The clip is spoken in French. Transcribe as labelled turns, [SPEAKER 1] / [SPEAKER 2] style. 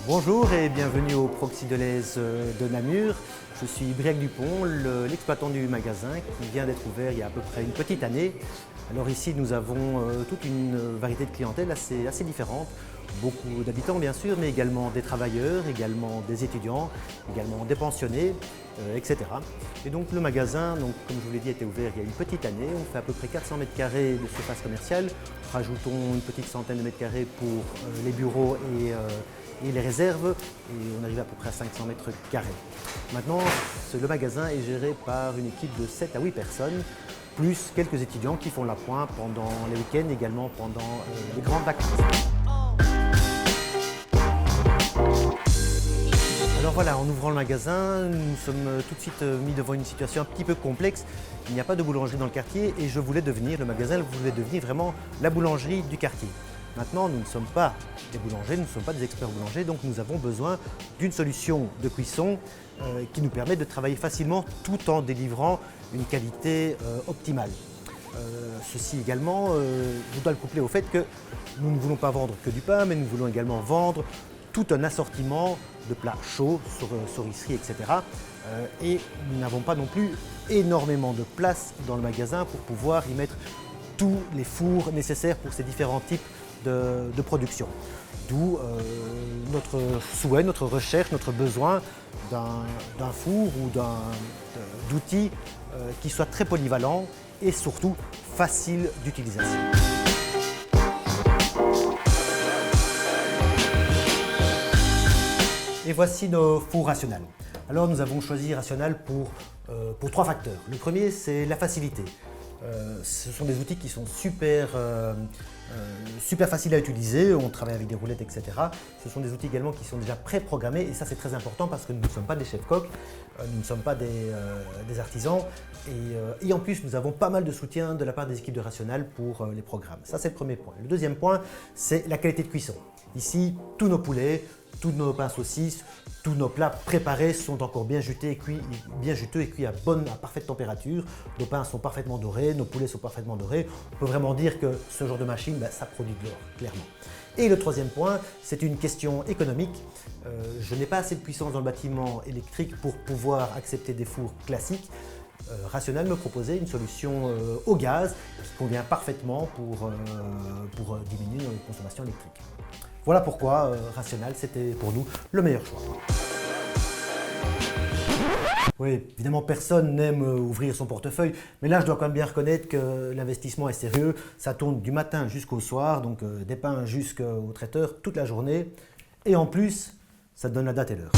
[SPEAKER 1] Bonjour et bienvenue au Proxy Delhaize de Namur. Je suis Briac Dupont, l'exploitant du magasin qui vient d'être ouvert il y a à peu près une petite année. Alors ici nous avons toute une variété de clientèle assez différente. Beaucoup d'habitants bien sûr, mais également des travailleurs, également des étudiants, également des pensionnés, etc. Et donc le magasin, comme je vous l'ai dit, a été ouvert il y a une petite année. On fait à peu près 400 mètres carrés de surface commerciale. Rajoutons une petite centaine de mètres carrés pour les bureaux et les réserves, et on arrive à peu près à 500 mètres carrés. Maintenant, le magasin est géré par une équipe de 7 à 8 personnes, plus quelques étudiants qui font l'appoint pendant les week-ends, également pendant les grandes vacances. Alors voilà, en ouvrant le magasin, nous sommes tout de suite mis devant une situation un petit peu complexe. Il n'y a pas de boulangerie dans le quartier et le magasin voulait devenir vraiment la boulangerie du quartier. Maintenant, nous ne sommes pas des boulangers, nous ne sommes pas des experts boulangers, donc nous avons besoin d'une solution de cuisson qui nous permet de travailler facilement tout en délivrant une qualité optimale. Ceci également, je dois le coupler au fait que nous ne voulons pas vendre que du pain, mais nous voulons également vendre tout un assortiment de plats chauds, saucisseries, etc. Et nous n'avons pas non plus énormément de place dans le magasin pour pouvoir y mettre tous les fours nécessaires pour ces différents types de production. D'où notre souhait, notre recherche, notre besoin d'un four ou d'outils qui soit très polyvalent et surtout facile d'utilisation. Et voici nos fours Rational. Alors nous avons choisi Rational pour 3 facteurs. Le premier, c'est la facilité. Ce sont des outils qui sont super faciles à utiliser, on travaille avec des roulettes, etc. Ce sont des outils également qui sont déjà préprogrammés et ça c'est très important parce que nous ne sommes pas des chefs-coqs, nous ne sommes pas des artisans et en plus nous avons pas mal de soutien de la part des équipes de Rational pour les programmes. Ça c'est le premier point. Le deuxième point, c'est la qualité de cuisson. Ici, tous nos poulets, tous nos pains saucisses, tous nos plats préparés sont encore bien juteux et cuits à parfaite température. Nos pains sont parfaitement dorés, nos poulets sont parfaitement dorés. On peut vraiment dire que ce genre de machine, ça produit de l'or, clairement. Et le troisième point, c'est une question économique. Je n'ai pas assez de puissance dans le bâtiment électrique pour pouvoir accepter des fours classiques. Rational me proposait une solution au gaz qui convient parfaitement pour diminuer notre consommation électrique. Voilà pourquoi Rational, c'était pour nous le meilleur choix. Oui, évidemment, personne n'aime ouvrir son portefeuille, mais là, je dois quand même bien reconnaître que l'investissement est sérieux. Ça tourne du matin jusqu'au soir, donc des pains jusqu'au traiteur toute la journée. Et en plus, ça te donne la date et l'heure.